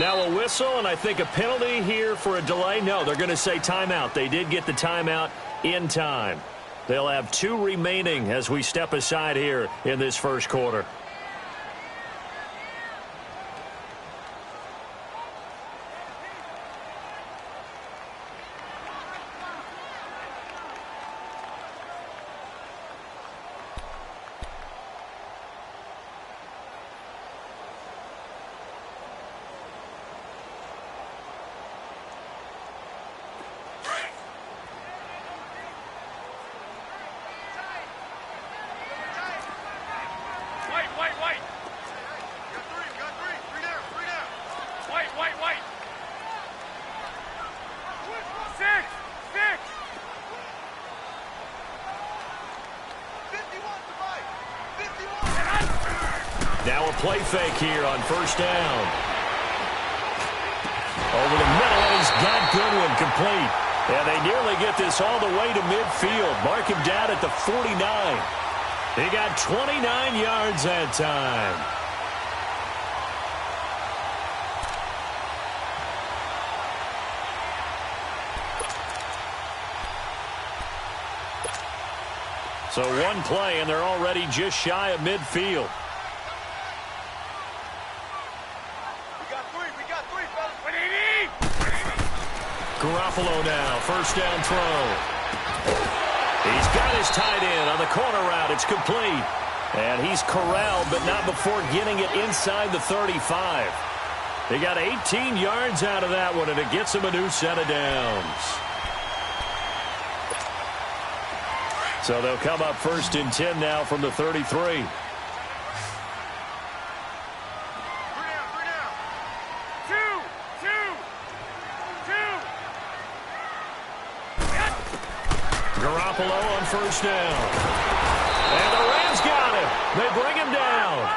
Now a whistle, and I think a penalty here for a delay. No, they're going to say timeout. They did get the timeout in time. They'll have 2 remaining as we step aside here in this first quarter. Now a play fake here on first down. Over the middle, and he's got Goodwin complete. And they nearly get this all the way to midfield. Mark him down at the 49. He got 29 yards that time. So one play, and they're already just shy of midfield. Garoppolo now, first down throw. He's got his tight end on the corner route. It's complete. And he's corralled, but not before getting it inside the 35. They got 18 yards out of that one, and it gets him a new set of downs. So they'll come up first and 10 now from the 33. Garoppolo on first down. And the Rams got him. They bring him down.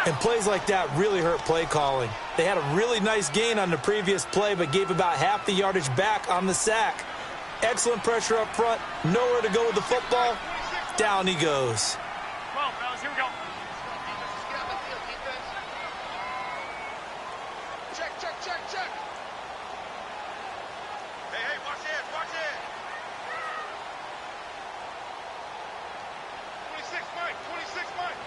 And plays like that really hurt play calling. They had a really nice gain on the previous play, but gave about half the yardage back on the sack. Excellent pressure up front. Nowhere to go with the football. Down he goes. Come on, fellas. Here we go. Check. Hey, watch it. 26, Mike.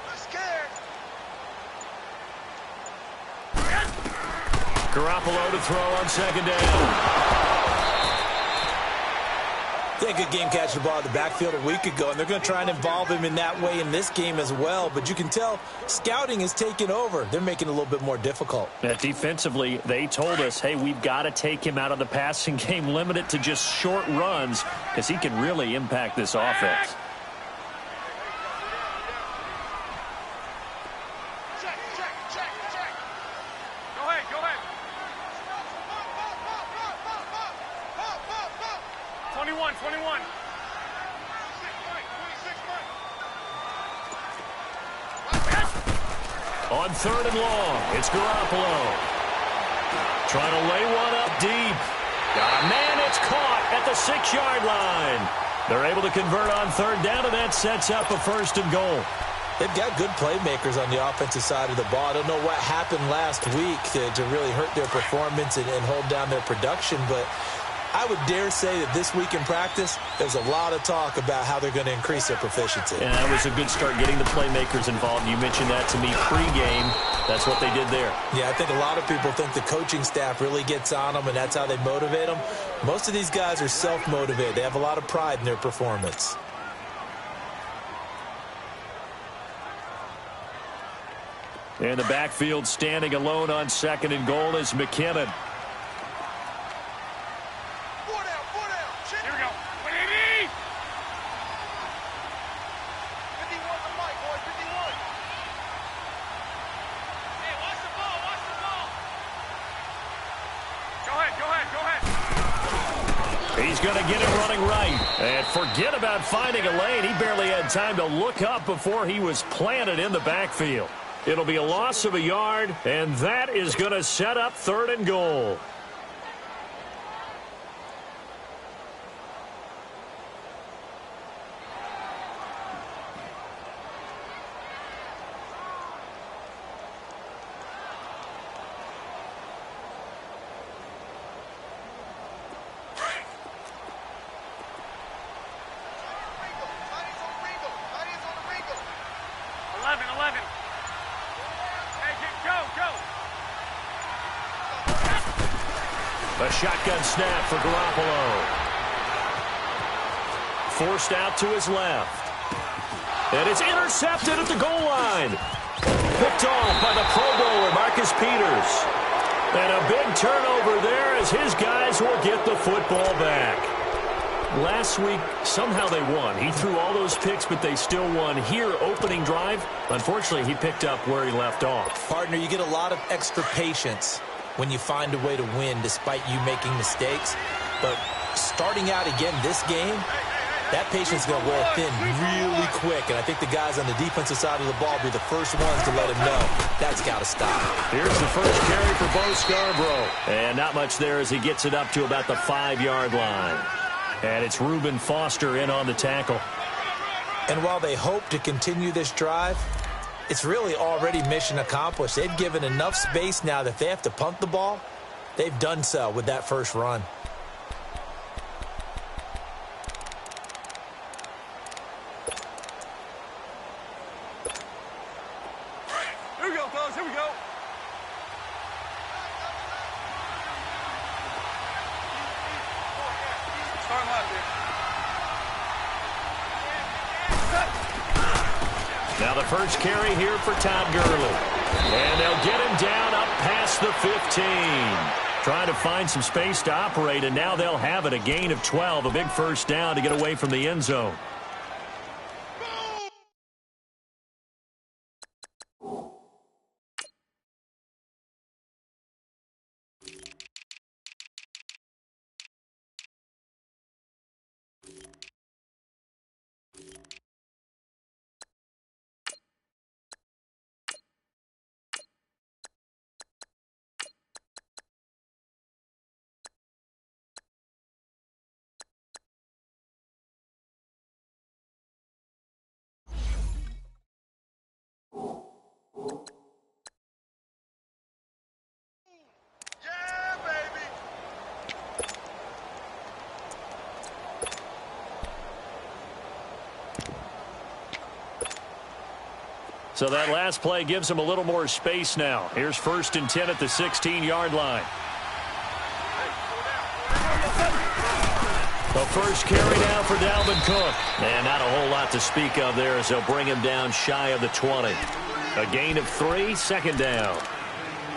They're scared. Garoppolo to throw on second down. They had a good game catching the ball in the backfield a week ago, and they're going to try and involve him in that way in this game as well. But you can tell scouting is taking over. They're making it a little bit more difficult. Defensively, they told us, hey, we've got to take him out of the passing game, limit it to just short runs, because he can really impact this offense. Check. Go ahead. 21. 26, Mike. On third and long, it's Garoppolo. Trying to lay one up deep. Man, it's caught at the 6-yard line. They're able to convert on third down, and that sets up a first and goal. They've got good playmakers on the offensive side of the ball. I don't know what happened last week to really hurt their performance and hold down their production, but I would dare say that this week in practice, there's a lot of talk about how they're going to increase their proficiency. And that was a good start, getting the playmakers involved. You mentioned that to me pregame. That's what they did there. Yeah, I think a lot of people think the coaching staff really gets on them, and that's how they motivate them. Most of these guys are self-motivated. They have a lot of pride in their performance. And the backfield standing alone on second and goal is McKinnon. Here we go. 180. 51 to Mike, boy. 51. Hey, watch the ball. Go ahead. He's going to get it running right. And forget about finding a lane. He barely had time to look up before he was planted in the backfield. It'll be a loss of a yard, and that is going to set up third and goal. A shotgun snap for Garoppolo. Forced out to his left. And it's intercepted at the goal line. Picked off by the Pro Bowler, Marcus Peters. And a big turnover there as his guys will get the football back. Last week, somehow they won. He threw all those picks, but they still won. Here, opening drive, unfortunately, he picked up where he left off. Partner, you get a lot of extra patience when you find a way to win despite you making mistakes. But starting out again this game, that patience is going to wear thin really quick. And I think the guys on the defensive side of the ball will be the first ones to let him know that's got to stop. Here's the first carry for Bo Scarborough. And not much there as he gets it up to about the 5-yard line. And it's Reuben Foster in on the tackle. And while they hope to continue this drive, it's really already mission accomplished. They've given enough space now that if they have to punt the ball, they've done so with that first run. Here we go, fellas. Here we go. Start left here. Now the first carry here for Todd Gurley. And they'll get him down up past the 15. Trying to find some space to operate, and now they'll have it. A gain of 12, a big first down to get away from the end zone. Yeah, baby. So that last play gives them a little more space now. Here's 1st and 10 at the 16-yard line. The first carry now for Dalvin Cook. And not a whole lot to speak of there as they'll bring him down shy of the 20. A gain of 3, 2nd down.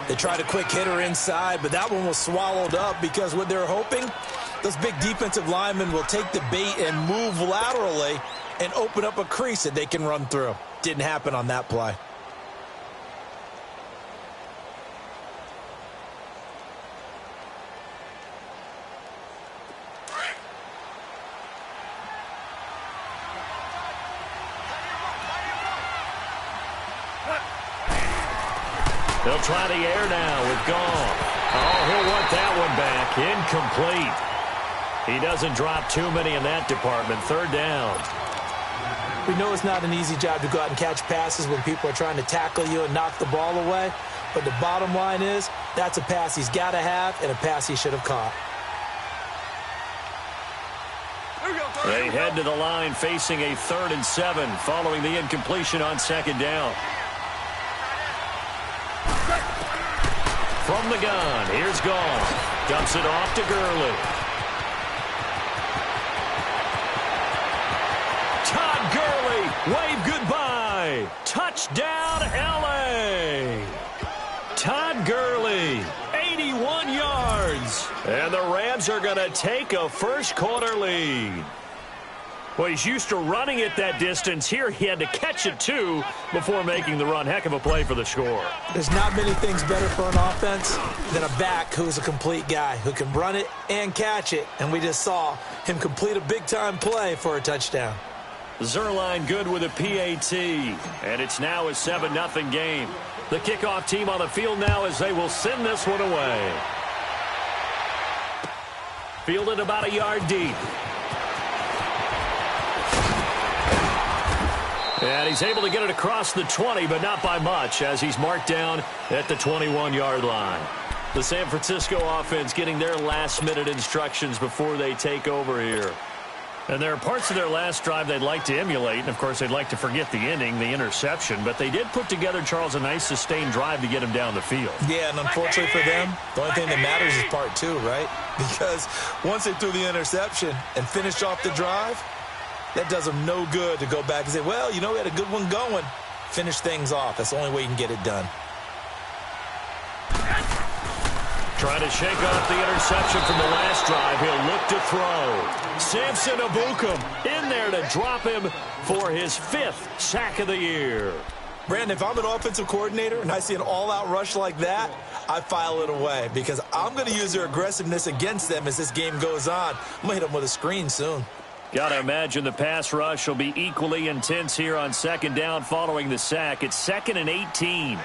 They tried a quick hitter inside, but that one was swallowed up because what they're hoping, those big defensive linemen will take the bait and move laterally and open up a crease that they can run through. Didn't happen on that play. They'll try the air now with Goff. Oh, he'll want that one back. Incomplete. He doesn't drop too many in that department. 3rd down. We know it's not an easy job to go out and catch passes when people are trying to tackle you and knock the ball away. But the bottom line is, that's a pass he's got to have and a pass he should have caught. They head to the line facing a 3rd and 7 following the incompletion on 2nd down. From the gun, here's Goff. Dumps it off to Gurley. Todd Gurley, wave goodbye. Touchdown, L.A. Todd Gurley, 81 yards. And the Rams are going to take a first-quarter lead. Well, he's used to running it that distance. Here he had to catch it, too, before making the run. Heck of a play for the score. There's not many things better for an offense than a back who's a complete guy who can run it and catch it. And we just saw him complete a big-time play for a touchdown. Zerline good with a PAT. And it's now a 7-0 game. The kickoff team on the field now as they will send this one away. Fielded about a yard deep. And he's able to get it across the 20, but not by much, as he's marked down at the 21-yard line. The San Francisco offense getting their last-minute instructions before they take over here. And there are parts of their last drive they'd like to emulate, and, of course, they'd like to forget the ending, the interception. But they did put together, Charles, a nice sustained drive to get him down the field. Yeah, and unfortunately for them, the only thing that matters is part two, right? Because once they threw the interception and finished off the drive, that does them no good to go back and say, well, you know, we had a good one going. Finish things off. That's the only way you can get it done. Trying to shake off the interception from the last drive. He'll look to throw. Samson Ebukam in there to drop him for his 5th sack of the year. Brandon, if I'm an offensive coordinator and I see an all-out rush like that, I file it away because I'm going to use their aggressiveness against them as this game goes on. I'm going to hit them with a screen soon. Got to imagine the pass rush will be equally intense here on 2nd down following the sack. It's 2nd and 18.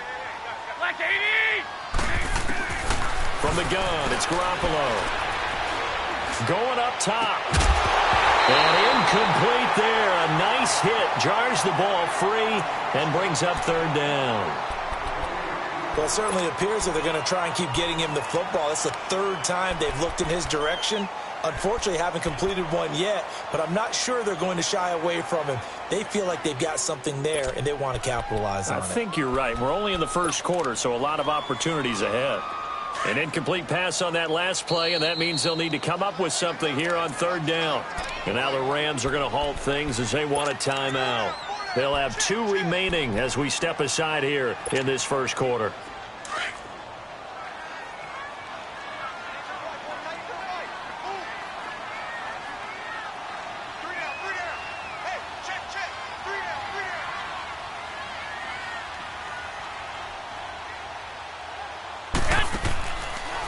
From the gun, it's Garoppolo. Going up top. And incomplete there. A nice hit. Jars the ball free and brings up 3rd down. Well, it certainly appears that they're going to try and keep getting him the football. That's the 3rd time they've looked in his direction. Unfortunately, haven't completed one yet, but I'm not sure they're going to shy away from him. They feel like they've got something there, and they want to capitalize on it. I think you're right. We're only in the 1st quarter, so a lot of opportunities ahead. An incomplete pass on that last play, and that means they'll need to come up with something here on 3rd down. And now the Rams are going to halt things as they want a timeout. They'll have 2 remaining as we step aside here in this 1st quarter.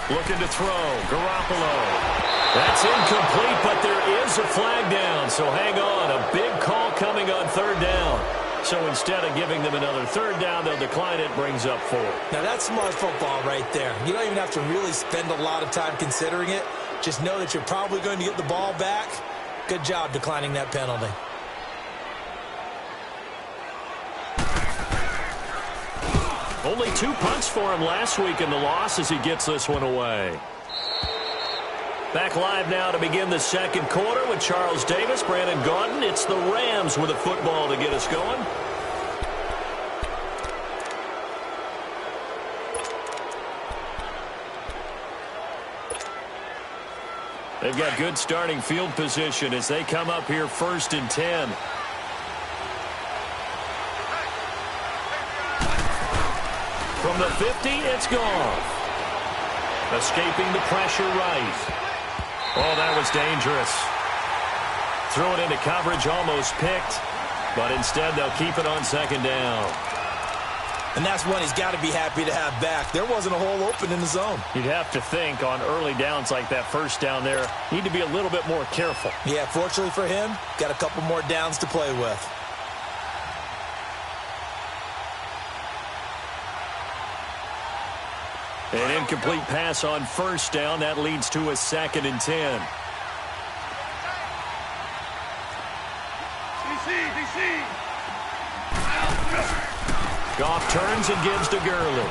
Looking to throw. Garoppolo. That's incomplete, but there is a flag down. So hang on. A big call coming on 3rd down. So instead of giving them another 3rd down, they'll decline it. Brings up 4. Now, that's smart football right there. You don't even have to really spend a lot of time considering it. Just know that you're probably going to get the ball back. Good job declining that penalty. Only 2 punts for him last week in the loss as he gets this one away. Back live now to begin the 2nd quarter with Charles Davis, Brandon Gaudin. It's the Rams with a football to get us going. They've got good starting field position as they come up here 1st and 10. From the 50, it's gone. Escaping the pressure right. Oh, that was dangerous. Threw it into coverage, almost picked. But instead, they'll keep it on 2nd down. And that's one he's got to be happy to have back. There wasn't a hole open in the zone. You'd have to think on early downs like that 1st down there, need to be a little bit more careful. Yeah, fortunately for him, got a couple more downs to play with. An incomplete pass on 1st down. That leads to a 2nd and 10. DC. Goff turns and gives to Gurley.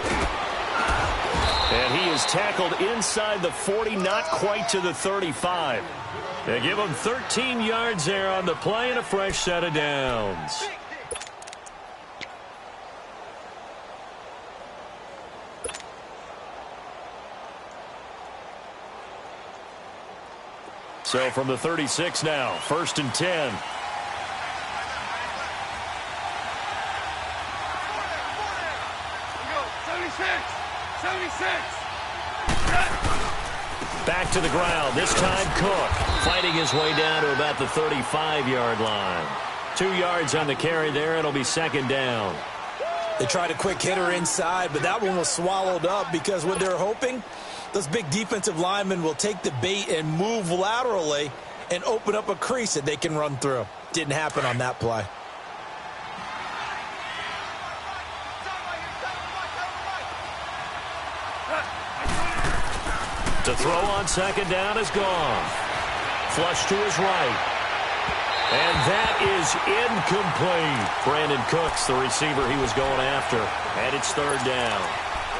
And he is tackled inside the 40, not quite to the 35. They give him 13 yards there on the play and a fresh set of downs. So from the 36 now, 1st and 10. Back to the ground. This time Cook fighting his way down to about the 35-yard line. 2 yards on the carry there. It'll be 2nd down. They tried a quick hitter inside, but that one was swallowed up because what they're hoping, those big defensive linemen will take the bait and move laterally and open up a crease that they can run through. Didn't happen on that play. To throw on 2nd down is gone. Flush to his right. And that is incomplete. Brandon Cooks, the receiver he was going after. And it's 3rd down.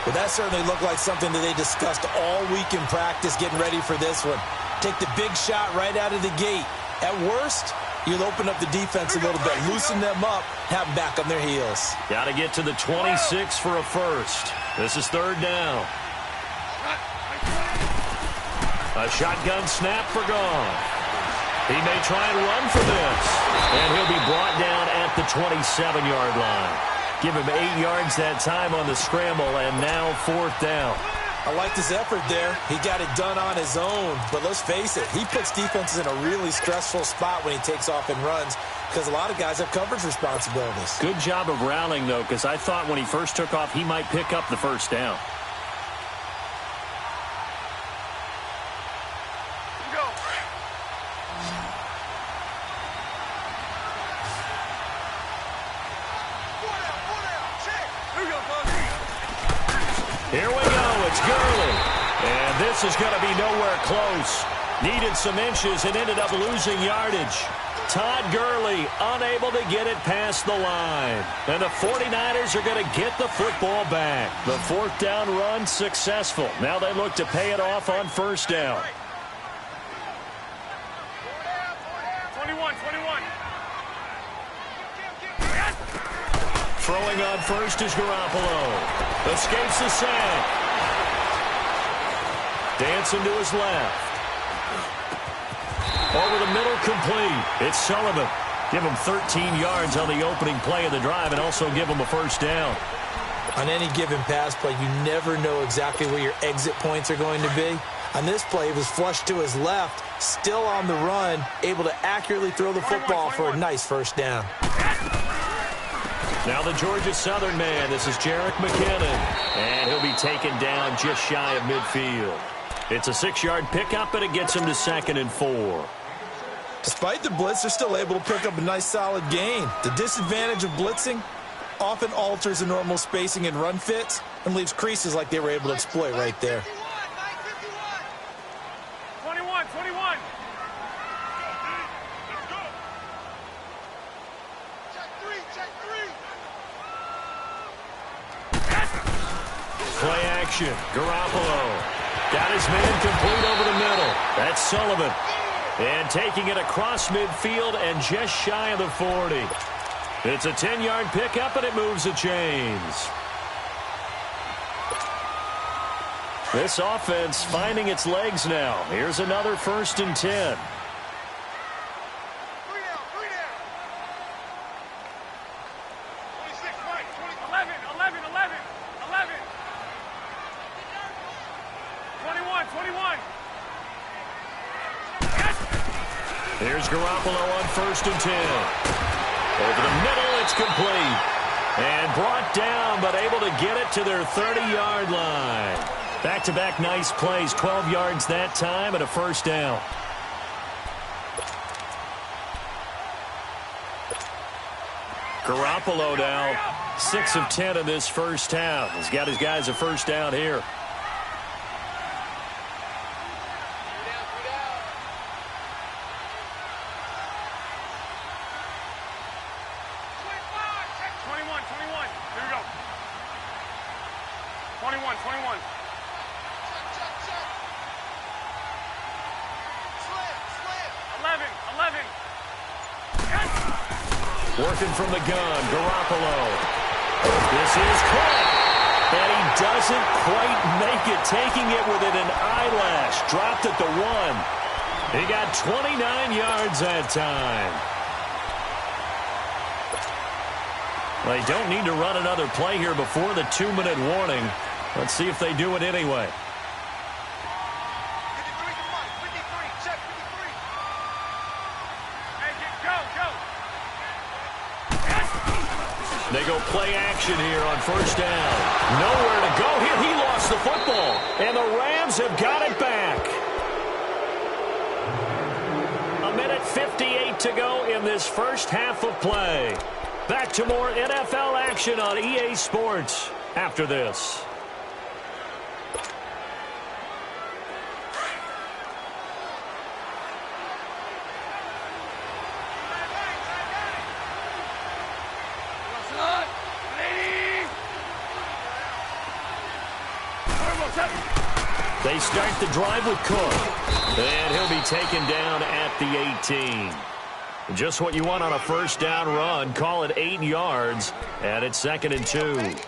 Well, that certainly looked like something that they discussed all week in practice getting ready for this one. Take the big shot right out of the gate. At worst, you'll open up the defense a little bit, loosen them up, have them back on their heels. Got to get to the 26 for a first. This is third down. A shotgun snap for Goff. He may try and run for this. And he'll be brought down at the 27-yard line. Give him 8 yards that time on the scramble, and now fourth down. I liked his effort there. He got it done on his own. But let's face it, he puts defenses in a really stressful spot when he takes off and runs because a lot of guys have coverage responsibilities. Good job of rallying, though, because I thought when he first took off, he might pick up the first down. Here we go. It's Gurley. And this is going to be nowhere close. Needed some inches and ended up losing yardage. Todd Gurley unable to get it past the line. And the 49ers are going to get the football back. The fourth down run successful. Now they look to pay it off on first down. 21. Throwing on first is Garoppolo. Escapes the sack. Dancing to his left. Over the middle, complete. It's Sullivan. Give him 13 yards on the opening play of the drive and also give him a first down. On any given pass play, you never know exactly where your exit points are going to be. On this play, he was flushed to his left, still on the run, able to accurately throw the football for a nice first down. Now the Georgia Southern man. This is Jerick McKinnon. And he'll be taken down just shy of midfield. It's a 6-yard pickup, and it gets him to 2nd and 4. Despite the blitz, they're still able to pick up a nice solid gain. The disadvantage of blitzing often alters the normal spacing and run fits and leaves creases like they were able to exploit right there. 21. Check three. Play action. Garoppolo. Got his man complete over the middle. That's Sullivan. And taking it across midfield and just shy of the 40. It's a 10-yard pickup, and it moves the chains. This offense finding its legs now. Here's another 1st and 10. 21. Here's Garoppolo on 1st and 10. Over the middle, it's complete. And brought down, but able to get it to their 30-yard line. Back-to-back nice plays, 12 yards that time and a first down. Garoppolo now 6 of 10 in this first half. He's got his guys a first down here. Working from the gun, Garoppolo. This is caught. And he doesn't quite make it, taking it within an eyelash. Dropped at the 1. He got 29 yards that time. They don't need to run another play here before the 2-minute warning. Let's see if they do it anyway. They go play action here on first down. Nowhere to go here. He lost the football. And the Rams have got it back. 1:58 to go in this first half of play. Back to more NFL action on EA Sports after this. They start the drive with Cook. And he'll be taken down at the 18. Just what you want on a first down run. Call it 8 yards. And it's 2nd and 2.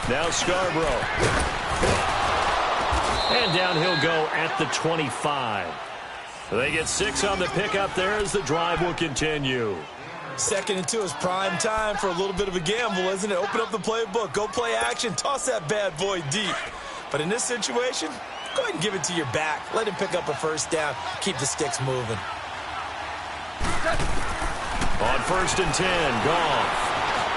Now Scarborough. And down he'll go at the 25. They get 6 on the pickup there as the drive will continue. 2nd and 2 is prime time for a little bit of a gamble, isn't it? Open up the playbook, go play action, toss that bad boy deep. But in this situation, go ahead and give it to your back. Let him pick up a first down. Keep the sticks moving. On 1st and 10, Goff.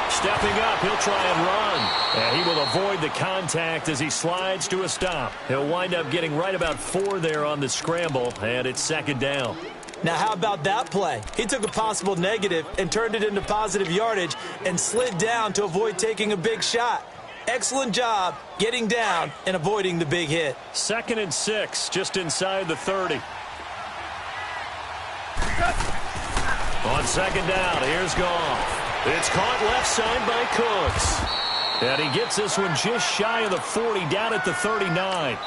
Stepping up, he'll try and run. And he will avoid the contact as he slides to a stop. He'll wind up getting right about 4 there on the scramble, and it's 2nd down. Now, how about that play? He took a possible negative and turned it into positive yardage and slid down to avoid taking a big shot. Excellent job getting down and avoiding the big hit. 2nd and 6, just inside the 30. On 2nd down, here's Goff. It's caught left side by Cooks. And he gets this one just shy of the 40, down at the 39.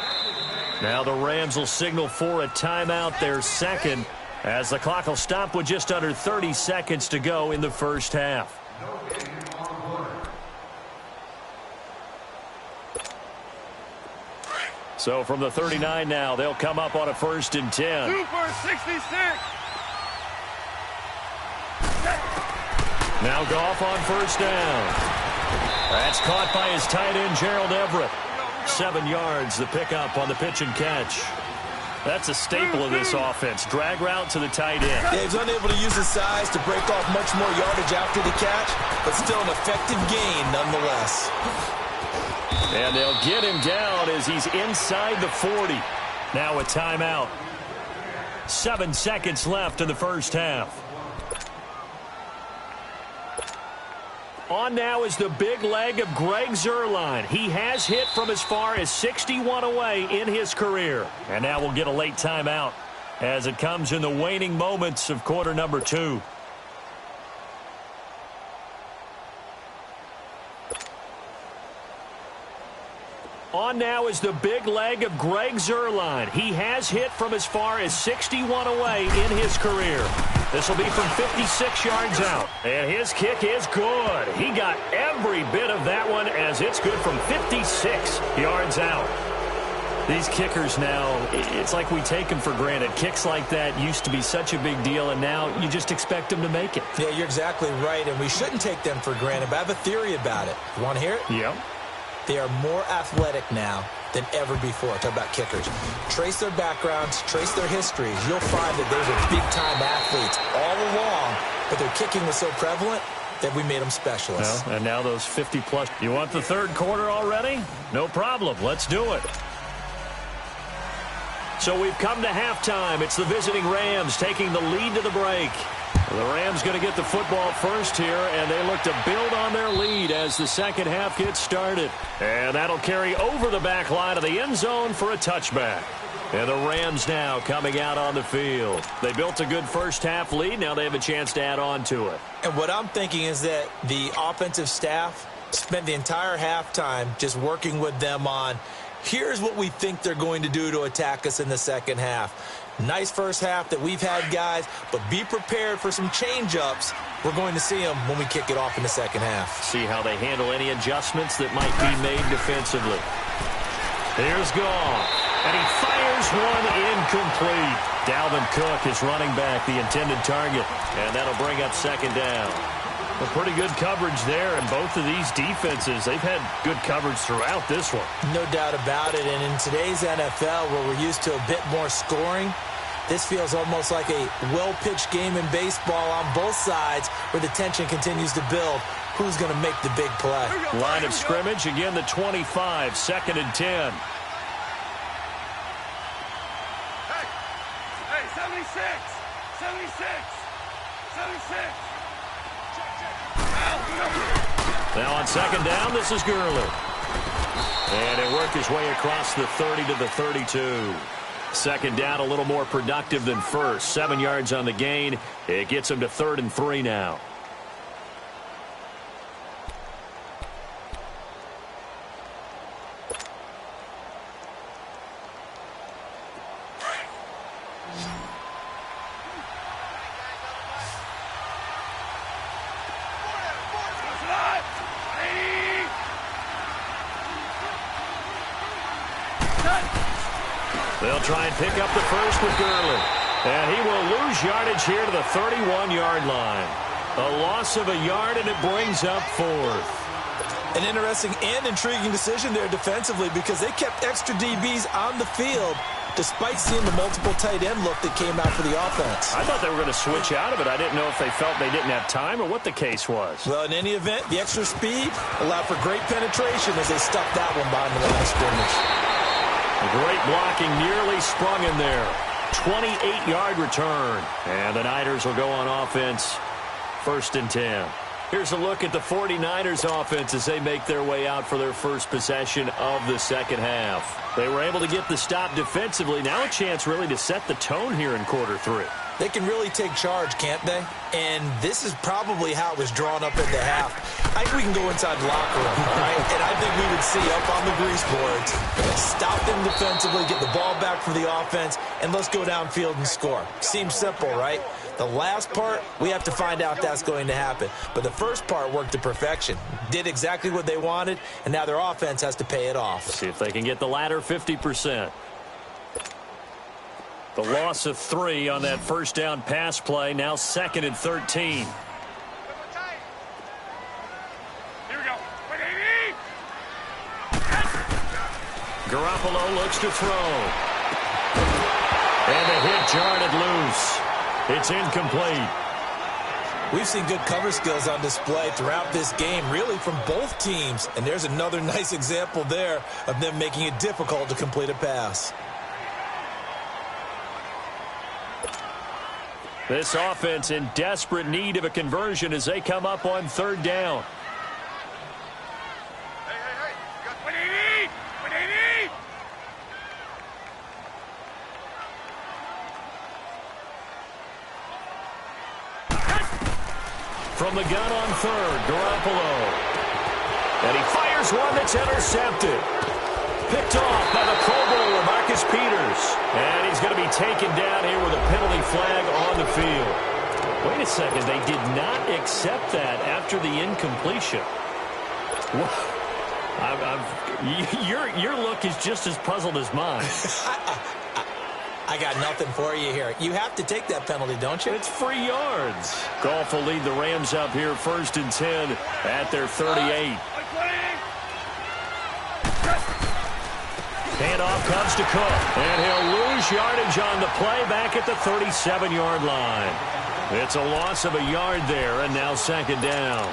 Now the Rams will signal for a timeout, their second, as the clock will stop with just under 30 seconds to go in the first half. So from the 39 now, they'll come up on a 1st and 10. 2 for 66. Now Goff on 1st down. That's caught by his tight end, Gerald Everett. 7 yards, the pickup on the pitch and catch. That's a staple of this offense. Drag route to the tight end. Yeah, he's unable to use his size to break off much more yardage after the catch, but still an effective gain nonetheless. And they'll get him down as he's inside the 40. Now a timeout. 7 seconds left in the first half. On now is the big leg of Greg Zuerlein. He has hit from as far as 61 away in his career. And now we'll get a late timeout as it comes in the waning moments of quarter number 2. On now is the big leg of Greg Zuerlein. He has hit from as far as 61 away in his career. This will be from 56 yards out. And his kick is good. He got every bit of that one as it's good from 56 yards out. These kickers now, it's like we take them for granted. Kicks like that used to be such a big deal, and now you just expect them to make it. Yeah, you're exactly right, and we shouldn't take them for granted, but I have a theory about it. You want to hear it? Yep. They are more athletic now than ever before. Talk about kickers. Trace their backgrounds, trace their histories. You'll find that they were big-time athletes all along, but their kicking was so prevalent that we made them specialists. Well, and now those 50-plus. You want the third quarter already? No problem. Let's do it. So we've come to halftime. It's the visiting Rams taking the lead to the break. The Rams going to get the football first here, and they look to build on their lead as the second half gets started. And that'll carry over the back line of the end zone for a touchback. And the Rams now coming out on the field. They built a good first half lead. Now they have a chance to add on to it. And what I'm thinking is that the offensive staff spent the entire halftime just working with them on, here's what we think they're going to do to attack us in the second half. Nice first half that we've had, guys, but be prepared for some change-ups. We're going to see them when we kick it off in the second half. See how they handle any adjustments that might be made defensively. Here's Goff, and he fires one incomplete. Dalvin Cook is running back, the intended target, and that'll bring up second down. Well, pretty good coverage there, and both of these defenses, they've had good coverage throughout this one. No doubt about it, and in today's NFL, where we're used to a bit more scoring, this feels almost like a well-pitched game in baseball on both sides where the tension continues to build. Who's going to make the big play? Line of scrimmage, again the 25, 2nd and 10. Hey, 76. 76. 76. Now on second down, this is Gurley. And it worked his way across the 30 to the 32. Second down, a little more productive than first. 7 yards on the gain. It gets him to 3rd and 3 now. They'll try and pick up the first with Gurley. And he will lose yardage here to the 31-yard line. A loss of a yard, and it brings up 4th. An interesting and intriguing decision there defensively because they kept extra DBs on the field despite seeing the multiple tight end look that came out for the offense. I thought they were going to switch out of it. I didn't know if they felt they didn't have time or what the case was. Well, in any event, the extra speed allowed for great penetration as they stuffed that one behind the line of scrimmage. Great blocking, nearly sprung in there. 28-yard return. And the Niners will go on offense, 1st and 10. Here's a look at the 49ers offense as they make their way out for their first possession of the second half. They were able to get the stop defensively. Now a chance really to set the tone here in quarter 3. They can really take charge, can't they? And this is probably how it was drawn up at the half. I think we can go inside the locker room, all right? And I think we would see up on the grease boards, stop them defensively, get the ball back for the offense, and let's go downfield and score. Seems simple, right? The last part, we have to find out that's going to happen. But the first part worked to perfection. Did exactly what they wanted, and now their offense has to pay it off. See if they can get the latter 50%. The loss of 3 on that first down pass play. Now 2nd and 13. Here we go. 180. Garoppolo looks to throw. And the hit jarred it loose. It's incomplete. We've seen good cover skills on display throughout this game, really from both teams. And there's another nice example there of them making it difficult to complete a pass. This offense in desperate need of a conversion as they come up on 3rd down. Hey. Got 180. 180. From the gun on 3rd, Garoppolo. And he fires one that's intercepted. Picked off by the Pro Bowler, Marcus Peters. And he's going to be taken down here with a penalty flag on the field. Wait a second, they did not accept that after the incompletion. Your look is just as puzzled as mine. I got nothing for you here. You have to take that penalty, don't you? It's free yards. Goff will lead the Rams up here 1st and 10 at their 38. Handoff comes to Cook, and he'll lose yardage on the play back at the 37-yard line. It's a loss of a yard there, and now 2nd down.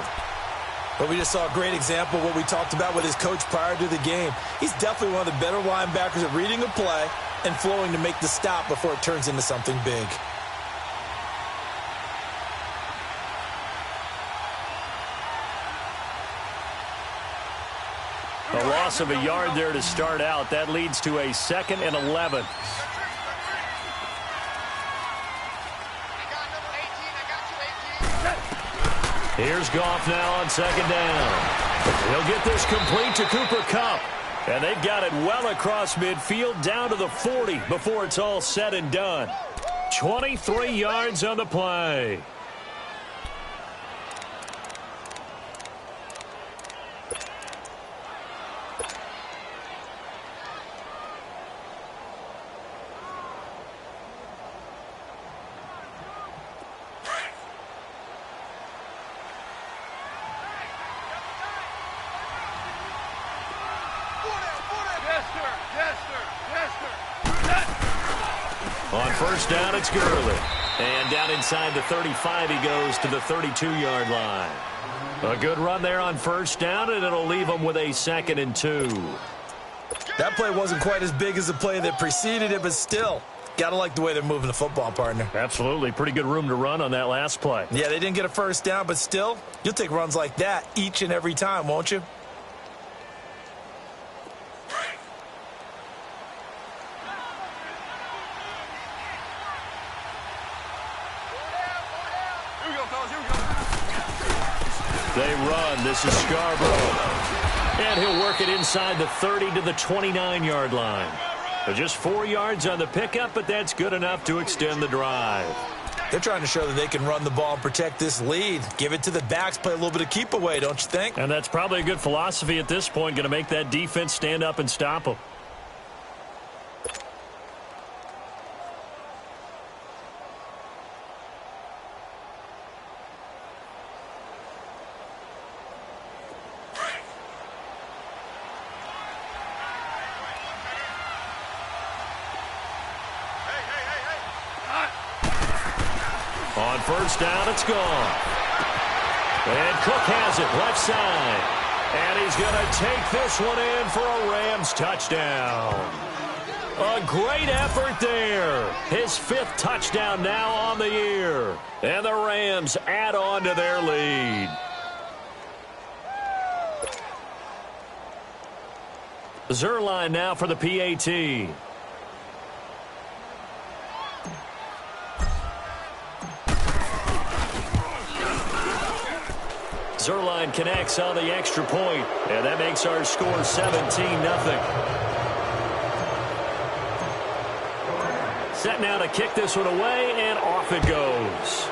But we just saw a great example of what we talked about with his coach prior to the game. He's definitely one of the better linebackers at reading a play and flowing to make the stop before it turns into something big. A loss of a yard there to start out. That leads to a 2nd and 11. Here's Goff now on 2nd down. He'll get this complete to Cooper Kupp. And they've got it well across midfield down to the 40 before it's all said and done. 23 yards on the play. On 1st down, it's Gurley. And down inside the 35, he goes to the 32-yard line. A good run there on 1st down, and it'll leave him with a 2nd and 2. That play wasn't quite as big as the play that preceded it, but still, Gotta like the way they're moving the football, partner. Absolutely. Pretty good room to run on that last play. Yeah, they didn't get a first down, but still, you'll take runs like that each and every time, won't you? They run. This is Scarborough. And he'll work it inside the 30 to the 29-yard line. Just 4 yards on the pickup, but that's good enough to extend the drive. They're trying to show that they can run the ball and protect this lead. Give it to the backs, play a little bit of keep away, don't you think? And that's probably a good philosophy at this point, going to make that defense stand up and stop them. On first down, it's gone. And Cook has it, left side. And he's going to take this one in for a Rams touchdown. A great effort there. His 5th touchdown now on the year. And the Rams add on to their lead. Zerline now for the PAT. Zerline connects on the extra point, and that makes our score 17-0. Set now to kick this one away, and off it goes.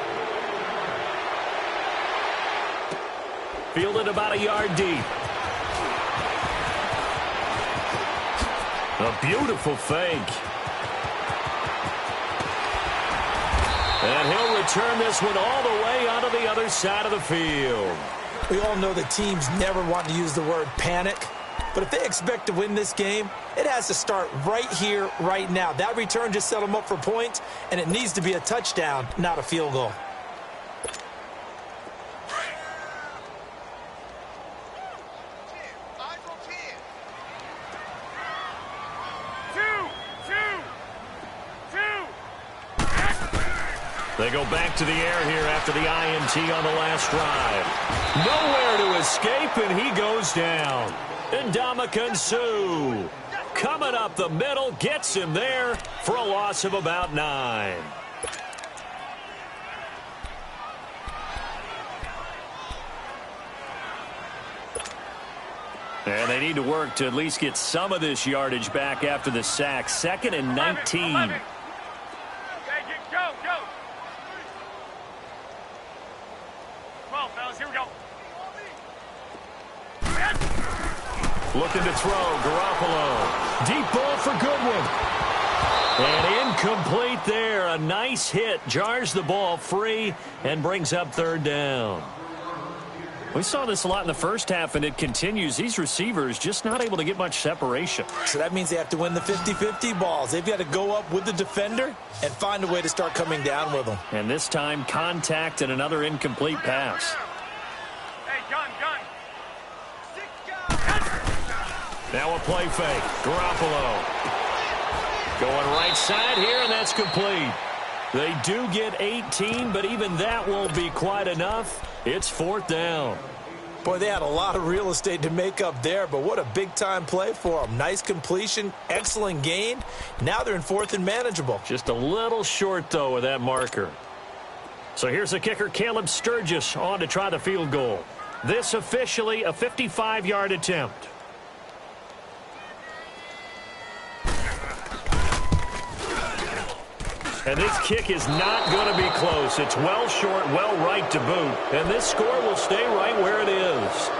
Fielded about a yard deep. A beautiful fake. And he'll return this one all the way onto the other side of the field. We all know that teams never want to use the word panic, but if they expect to win this game, it has to start right here, right now. That return just set them up for points, and it needs to be a touchdown, not a field goal. They go back to the air here after the INT on the last drive. Nowhere to escape, and he goes down. Ndamukong Suh coming up the middle, gets him there for a loss of about 9. And they need to work to at least get some of this yardage back after the sack. 2nd and 19. Looking to throw, Garoppolo. Deep ball for Goodwin. And incomplete there. A nice hit. Jars the ball free and brings up 3rd down. We saw this a lot in the first half, and it continues. These receivers just not able to get much separation. So that means they have to win the 50-50 balls. They've got to go up with the defender and find a way to start coming down with them. And this time, contact and another incomplete pass. Now a play fake. Garoppolo. Going right side here, and that's complete. They do get 18, but even that won't be quite enough. It's 4th down. Boy, they had a lot of real estate to make up there, but what a big-time play for them. Nice completion, excellent gain. Now they're in 4th and manageable. Just a little short, though, with that marker. So here's the kicker, Caleb Sturgis, on to try the field goal. This officially a 55-yard attempt. And this kick is not going to be close. It's well short, well right to boot. And this score will stay right where it is.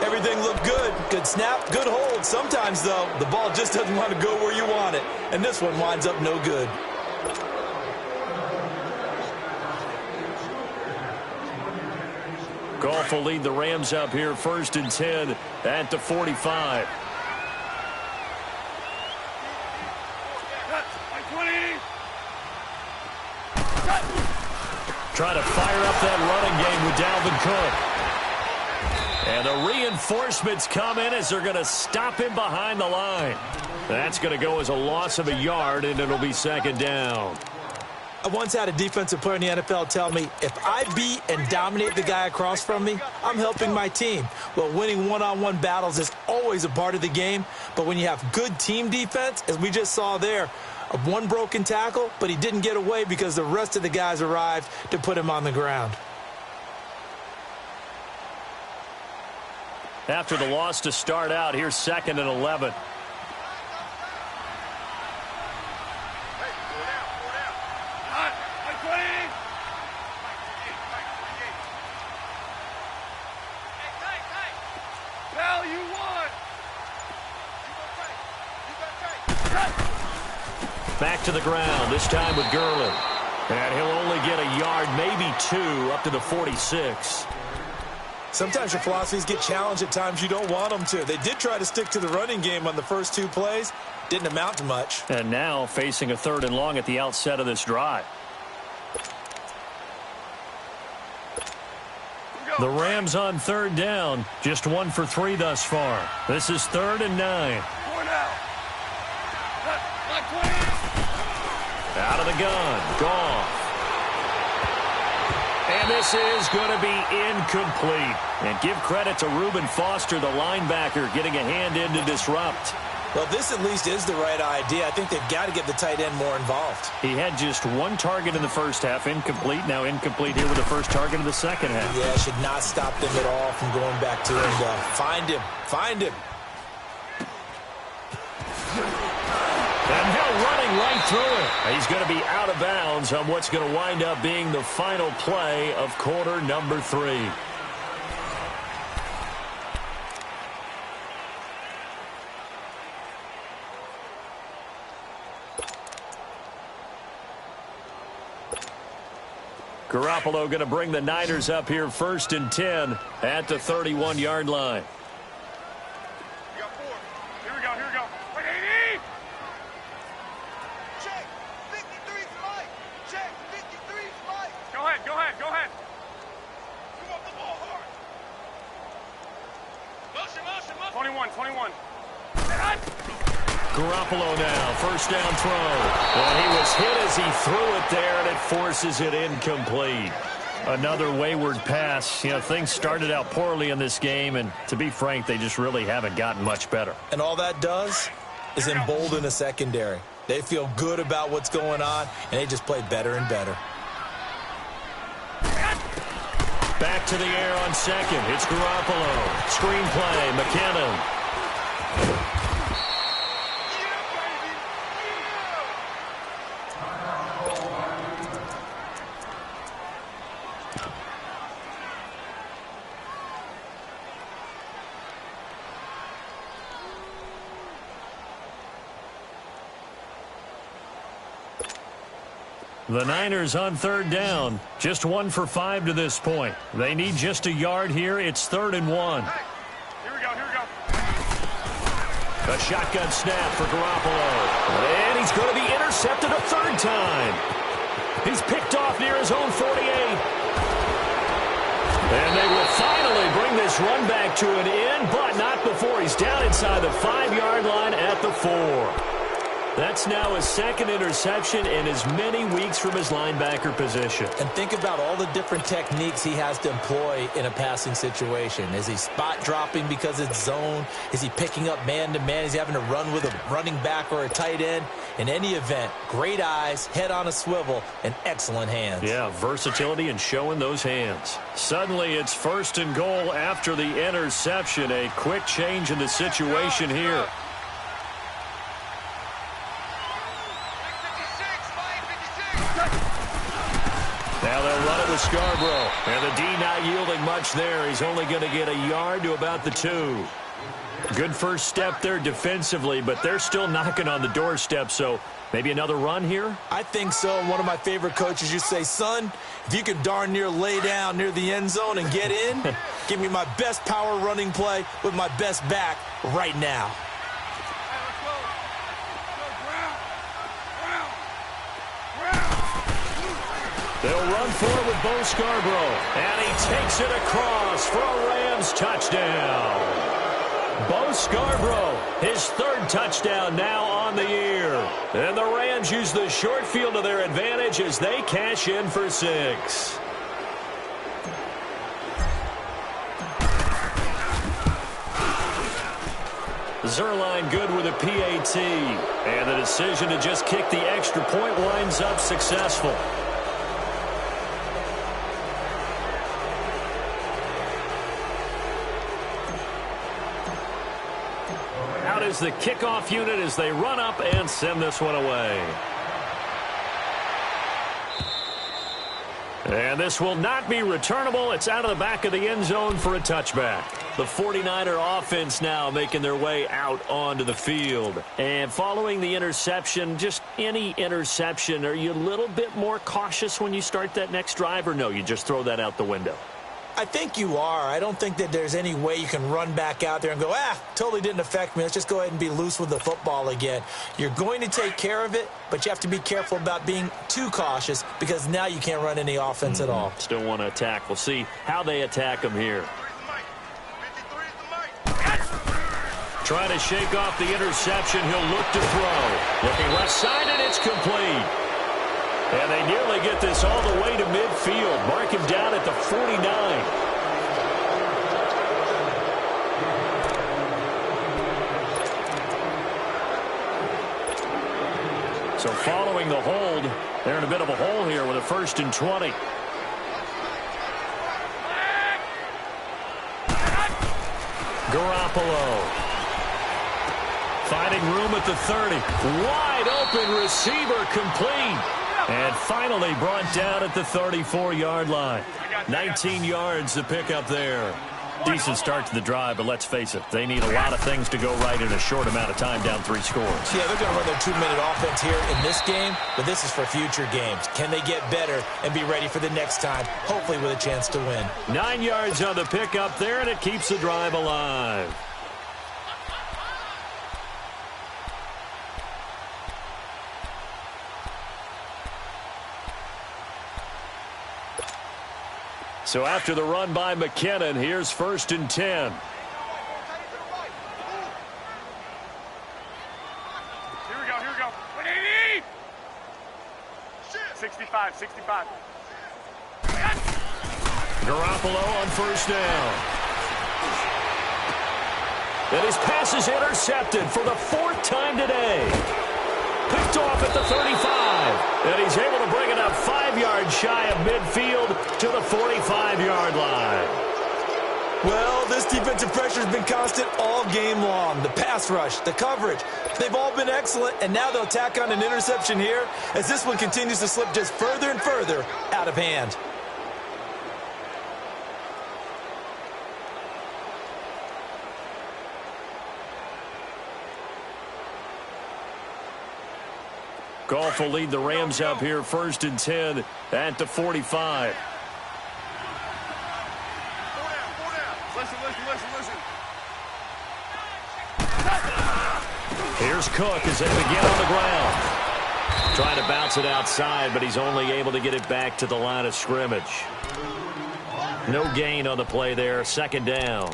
Everything looked good. Good snap, good hold. Sometimes, though, the ball just doesn't want to go where you want it. And this one winds up no good. Goff will lead the Rams up here 1st and 10 at the 45. Trying to fire up that running game with Dalvin Cook. And the reinforcements come in as they're going to stop him behind the line. That's going to go as a loss of a yard, and it'll be second down. I once had a defensive player in the NFL tell me, if I beat and dominate the guy across from me, I'm helping my team. Well, winning one-on-one battles is always a part of the game, but when you have good team defense, as we just saw there, one broken tackle, but he didn't get away because the rest of the guys arrived to put him on the ground. After the loss to start out, here's 2nd and 11. Back to the ground, this time with Gurley. And he'll only get a yard, maybe 2, up to the 46. Sometimes your philosophies get challenged at times you don't want them to. They did try to stick to the running game on the first 2 plays. Didn't amount to much. And now facing a 3rd and long at the outset of this drive. The Rams on 3rd down. Just 1 for 3 thus far. This is 3rd and 9. Out of the gun. Goff. And this is going to be incomplete. And give credit to Reuben Foster, the linebacker, getting a hand in to disrupt. Well, this at least is the right idea. I think they've got to get the tight end more involved. He had just 1 target in the first half, incomplete. Now incomplete here with the first target of the second half. Yeah, should not stop them at all from going back to him. Find him. Find him. And Hill running right through it. He's going to be out of bounds on what's going to wind up being the final play of quarter number 3. Garoppolo going to bring the Niners up here 1st and 10 at the 31-yard line. We got 4. Here we go, here we go. 180! Check. 53's Mike. Check. 53's Mike. Go ahead, go ahead, go ahead. You want the ball hard. Motion, motion, motion. 21, 21. Garoppolo now, 1st down throw. And he was hit as he threw it there, and it forces it incomplete. Another wayward pass. You know, things started out poorly in this game, and to be frank, they just really haven't gotten much better. And all that does is embolden the secondary. They feel good about what's going on, and they just play better and better. Back to the air on 2nd. It's Garoppolo. Screen play, McKinnon. The Niners on 3rd down. Just 1 for 5 to this point. They need just a yard here. It's 3rd and 1. Hey, here we go, here we go. A shotgun snap for Garoppolo. And he's going to be intercepted a 3rd time. He's picked off near his own 48. And they will finally bring this run back to an end, but not before he's down inside the 5-yard line at the 4. That's now his 2nd interception in as many weeks from his linebacker position. And think about all the different techniques he has to employ in a passing situation. Is he spot dropping because it's zone? Is he picking up man-to-man? Is he having to run with a running back or a tight end? In any event, great eyes, head on a swivel, and excellent hands. Yeah, versatility and showing those hands. Suddenly it's 1st and goal after the interception. A quick change in the situation here. Now they'll run it with Scarborough. And the D not yielding much there. He's only going to get a yard to about the 2. Good first step there defensively, but they're still knocking on the doorstep, so maybe another run here? I think so. One of my favorite coaches used to say, son, if you can darn near lay down near the end zone and get in, give me my best power running play with my best back right now. They'll run for it with Bo Scarborough. And he takes it across for a Rams touchdown. Bo Scarborough, his third touchdown now on the year. And the Rams use the short field to their advantage as they cash in for 6. Zerline good with a PAT. And the decision to just kick the extra point winds up successful. Out is the kickoff unit as they run up and send this one away. And this will not be returnable. It's out of the back of the end zone for a touchback. The 49er offense now making their way out onto the field. And following the interception, just any interception, are you a little bit more cautious when you start that next drive, or no, you just throw that out the window? I think you are. I don't think that there's any way you can run back out there and go, totally didn't affect me. Let's just go ahead and be loose with the football again. You're going to take care of it, but you have to be careful about being too cautious because now you can't run any offense at all. Still want to attack. We'll see how they attack them here. Trying to shake off the interception. He'll look to throw. Looking left side, and it's complete. And they nearly get this all the way to midfield. Mark him down at the 49. So following the hold, they're in a bit of a hole here with a 1st and 20. Garoppolo. Finding room at the 30. Wide open receiver complete. And finally brought down at the 34-yard line. 19 yards to pick up there. Decent start to the drive, but let's face it, they need a lot of things to go right in a short amount of time, down 3 scores. Yeah, they're going to run their 2-minute offense here in this game, but this is for future games. Can they get better and be ready for the next time, hopefully with a chance to win? 9 yards on the pickup there, and it keeps the drive alive. So after the run by McKinnon, here's 1st and 10. Here we go, here we go. 180! 65, 65. Garoppolo on 1st down. And his pass is intercepted for the 4th time today. Picked off at the 35. And he's able to bring it up 5 yards shy of midfield to the 45-yard line. Well, this defensive pressure has been constant all game long. The pass rush, the coverage, they've all been excellent, and now they'll tack on an interception here as this one continues to slip just further and further out of hand. Goff will lead the Rams up here 1st and 10 at the 45. Listen. Here's Cook as they begin on the ground. Trying to bounce it outside, but he's only able to get it back to the line of scrimmage. No gain on the play there, 2nd down.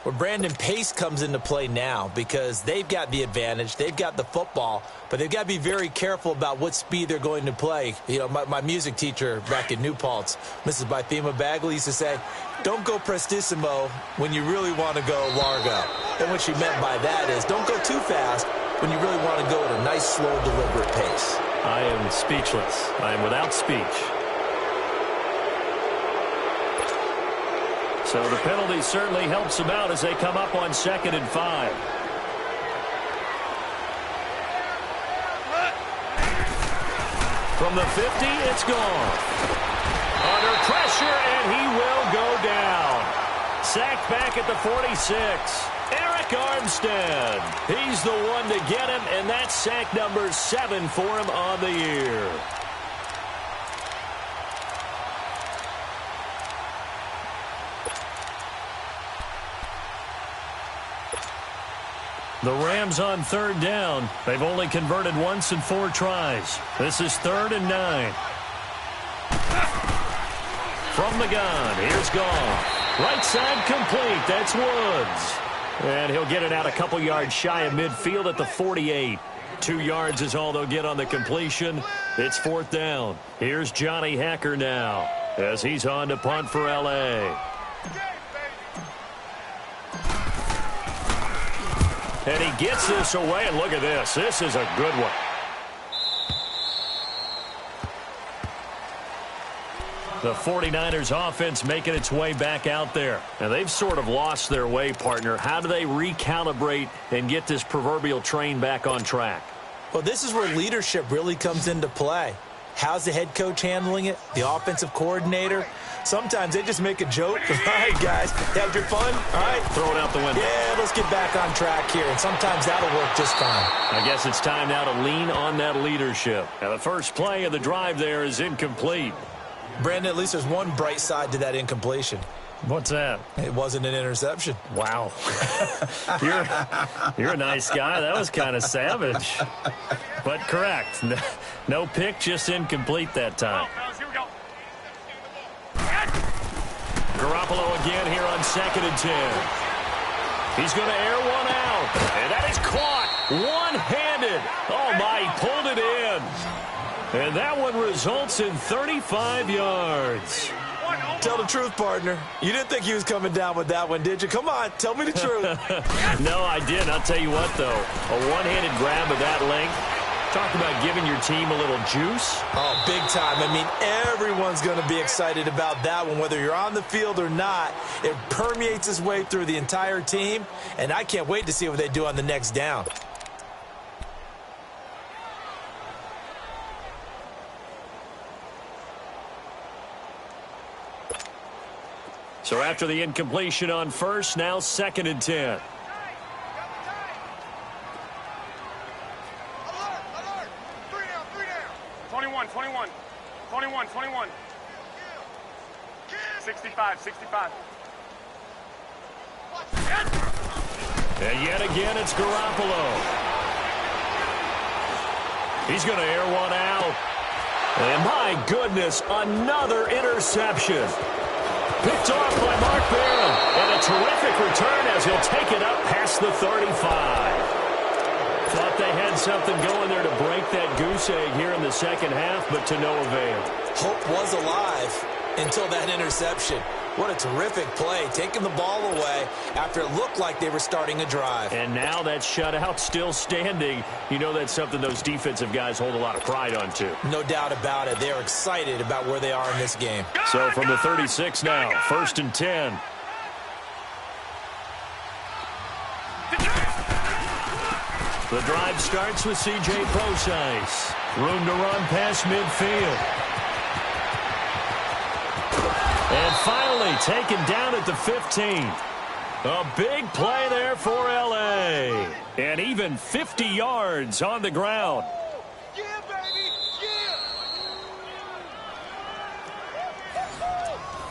Well, Brandon, pace comes into play now because they've got the advantage. They've got the football, but they've got to be very careful about what speed they're going to play. You know, my music teacher back in New Paltz, Mrs. Bythema Bagley, used to say, don't go prestissimo when you really want to go largo. And what she meant by that is don't go too fast when you really want to go at a nice, slow, deliberate pace. I am speechless. I am without speech. So the penalty certainly helps them out as they come up on 2nd and 5. From the 50, it's gone. Under pressure, and he will go down. Sacked back at the 46. Eric Armstead. He's the one to get him, and that's sack number 7 for him on the year. The Rams on 3rd down. They've only converted once in 4 tries. This is 3rd and 9. From the gun, here's Goff. Right side complete. That's Woods. And he'll get it out a couple yards shy of midfield at the 48. 2 yards is all they'll get on the completion. It's 4th down. Here's Johnny Hacker now as he's on to punt for L.A. And he gets this away, and look at this. This is a good one. The 49ers offense making its way back out there. And they've sort of lost their way, partner. How do they recalibrate and get this proverbial train back on track? Well, this is where leadership really comes into play. How's the head coach handling it? The offensive coordinator? Sometimes they just make a joke. All right, guys, have your fun. All right. Throw it out the window. Yeah, let's get back on track here. And sometimes that'll work just fine. I guess it's time now to lean on that leadership. And the first play of the drive there is incomplete. Brandon, at least there's one bright side to that incompletion. What's that? It wasn't an interception. Wow. You're a nice guy. That was kind of savage. But correct. No pick, just incomplete that time. Garoppolo again here on 2nd and 10. He's going to air one out. And that is caught one-handed. Oh, my, he pulled it in. And that one results in 35 yards. Tell the truth, partner. You didn't think he was coming down with that one, did you? Come on, tell me the truth. No, I didn't. I'll tell you what, though. A one-handed grab of that length. Talk about giving your team a little juice. Oh, big time. I mean, everyone's going to be excited about that one, whether you're on the field or not. It permeates its way through the entire team, and I can't wait to see what they do on the next down. So after the incompletion on first, now 2nd and 10. Alert, alert. 3 down, 3 down. 21. 65. And yet again, it's Garoppolo. He's going to air one out. And my goodness, another interception. Picked off by Mark Barron. And a terrific return as he'll take it up past the 35. Thought they had something going there to break that goose egg here in the second half, but to no avail. Hope was alive until that interception. What a terrific play, taking the ball away after it looked like they were starting a drive. And now that shutout still standing. You know that's something those defensive guys hold a lot of pride on, too. No doubt about it. They're excited about where they are in this game. So from the 36 now, 1st and 10. The drive starts with C.J. Procise. Room to run past midfield. And finally taken down at the 15. A big play there for L.A. And even 50 yards on the ground. Yeah, baby, yeah.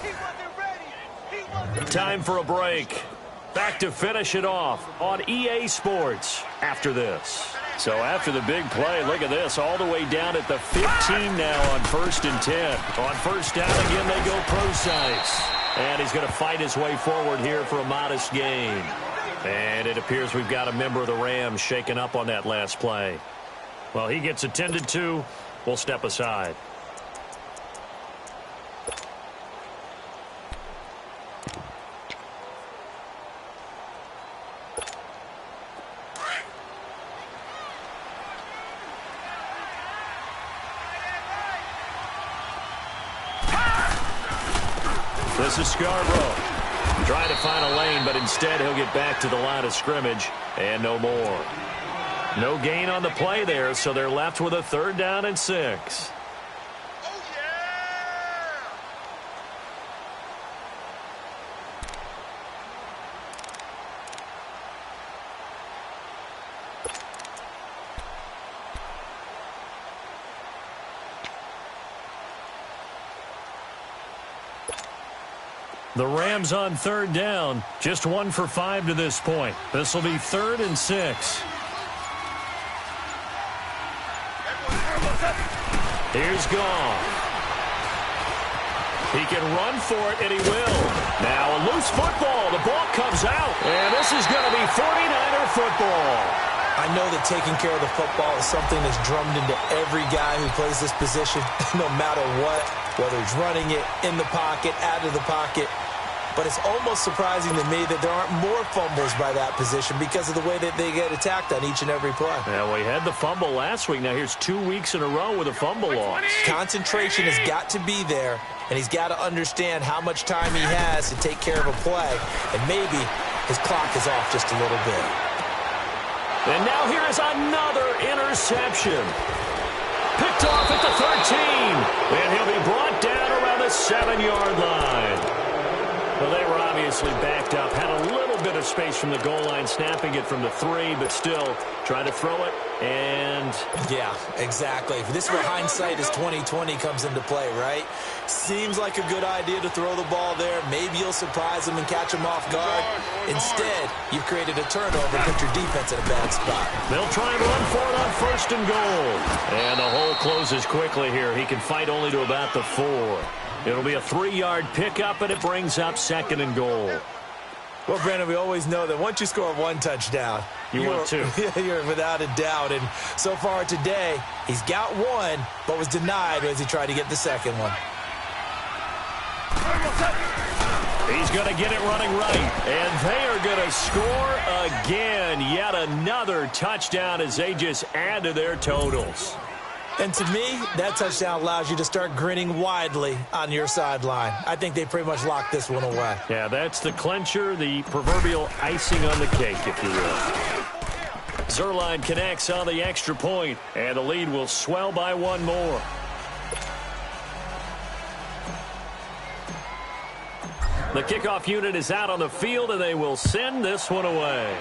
He wasn't ready. Time for a break. Back to finish it off on EA Sports after this. So after the big play, look at this, all the way down at the 15 now on 1st and 10. On 1st down again, they go Procise. And he's going to fight his way forward here for a modest gain. And it appears we've got a member of the Rams shaken up on that last play. Well, he gets attended to. We'll step aside. This is Scarborough. Trying to find a lane, but instead he'll get back to the line of scrimmage and no more. No gain on the play there, so they're left with a 3rd down and 6. Oh, yeah. The Rams on 3rd down, just 1 for 5 to this point. This will be 3rd and 6. Here's Goff. He can run for it, and he will. Now a loose football. The ball comes out, and this is going to be 49er football. I know that taking care of the football is something that's drummed into every guy who plays this position, no matter what, whether he's running it, in the pocket, out of the pocket. But it's almost surprising to me that there aren't more fumbles by that position because of the way that they get attacked on each and every play. Yeah, we had the fumble last week. Now here's 2 weeks in a row with a fumble loss. Concentration has got to be there, and he's got to understand how much time he has to take care of a play, and maybe his clock is off just a little bit. And now here is another interception. Picked off at the 13. And he'll be brought down around the 7-yard line. Well, they were obviously backed up. Had a little bit of space from the goal line, snapping it from the 3, but still trying to throw it. And yeah, exactly. This is where hindsight is 20/20 comes into play, right? Seems like a good idea to throw the ball there. Maybe you'll surprise them and catch them off guard. Instead, you've created a turnover and put your defense in a bad spot. They'll try and run for it on 1st and goal. And the hole closes quickly here. He can fight only to about the 4. It'll be a 3-yard pickup, and it brings up 2nd and goal. Well, Brandon, we always know that once you score 1 touchdown, you want 2. You're without a doubt. And so far today, he's got 1, but was denied as he tried to get the 2nd one. He's going to get it running right. And they are going to score again. Yet another touchdown as they just add to their totals. And to me, that touchdown allows you to start grinning widely on your sideline. I think they pretty much locked this one away. Yeah, that's the clincher, the proverbial icing on the cake, if you will. Zerline connects on the extra point, and the lead will swell by 1 more. The kickoff unit is out on the field, and they will send this one away.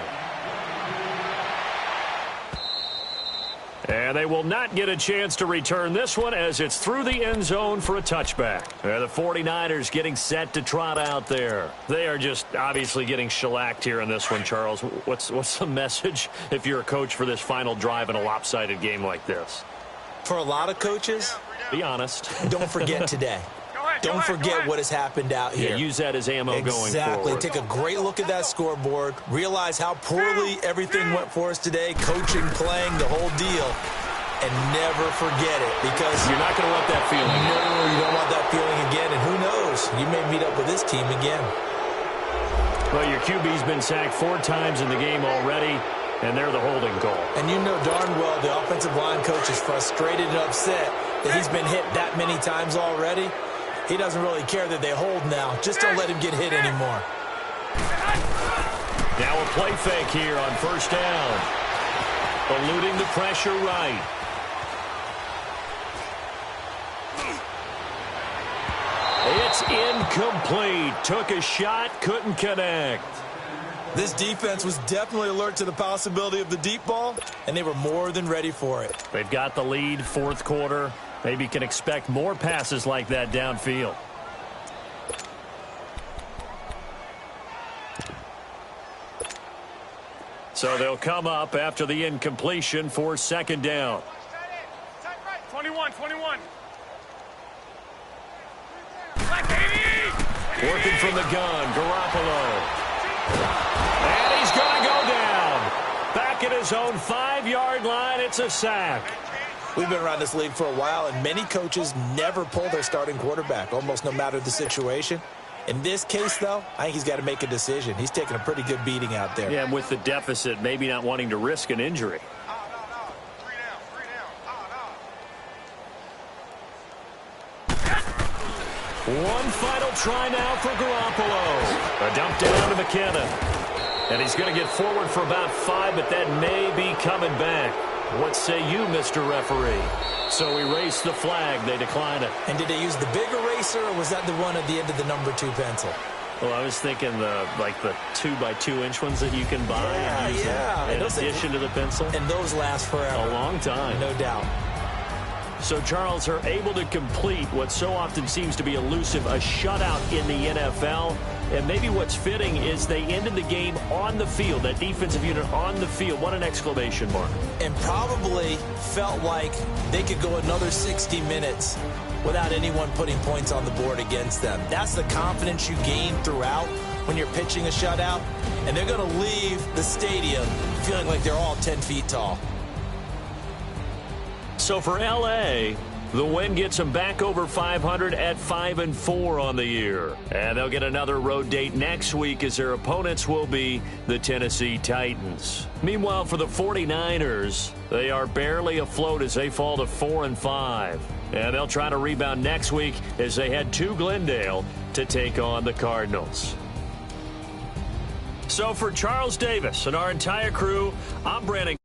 And they will not get a chance to return this one as it's through the end zone for a touchback. The 49ers getting set to trot out there. They are just obviously getting shellacked here in this one, Charles. What's the message if you're a coach for this final drive in a lopsided game like this? For a lot of coaches, be honest. Don't forget today. Don't forget what has happened out here. Yeah, use that as ammo going forward. Exactly. Take a great look at that scoreboard. Realize how poorly everything went for us today. Coaching, playing, the whole deal. And never forget it, because you're not going to want that feeling. No, you don't want that feeling again. And who knows? You may meet up with this team again. Well, your QB's been sacked 4 times in the game already, and they're the holding goal. And you know darn well the offensive line coach is frustrated and upset that he's been hit that many times already. He doesn't really care that they hold now. Just don't let him get hit anymore. Now a play fake here on 1st down. Eluding the pressure right. It's incomplete. Took a shot, couldn't connect. This defense was definitely alert to the possibility of the deep ball, and they were more than ready for it. They've got the lead, 4th quarter. Maybe can expect more passes like that downfield. So they'll come up after the incompletion for 2nd down. 21. Working from the gun, Garoppolo. And he's going to go down. Back at his own 5-yard line, it's a sack. We've been around this league for a while, and many coaches never pull their starting quarterback, almost no matter the situation. In this case, though, I think he's got to make a decision. He's taking a pretty good beating out there. Yeah, and with the deficit, maybe not wanting to risk an injury. One final try now for Garoppolo. A dump down to McKenna. And he's going to get forward for about 5, but that may be coming back. What say you, Mr. Referee? So erase the flag. They decline it. And did they use the big eraser, or was that the one at the end of the number 2 pencil? Well, I was thinking the 2x2-inch ones that you can buy and use in addition to the pencil. And those last forever. A long time. No doubt. So Charles are able to complete what so often seems to be elusive, a shutout in the NFL. And maybe what's fitting is they ended the game on the field, that defensive unit on the field. What an exclamation mark. And probably felt like they could go another 60 minutes without anyone putting points on the board against them. That's the confidence you gain throughout when you're pitching a shutout, and they're going to leave the stadium feeling like they're all 10 feet tall. So for L.A., the win gets them back over 500 at 5-4 on the year. And they'll get another road date next week as their opponents will be the Tennessee Titans. Meanwhile, for the 49ers, they are barely afloat as they fall to 4-5. And they'll try to rebound next week as they head to Glendale to take on the Cardinals. So for Charles Davis and our entire crew, I'm Brandon.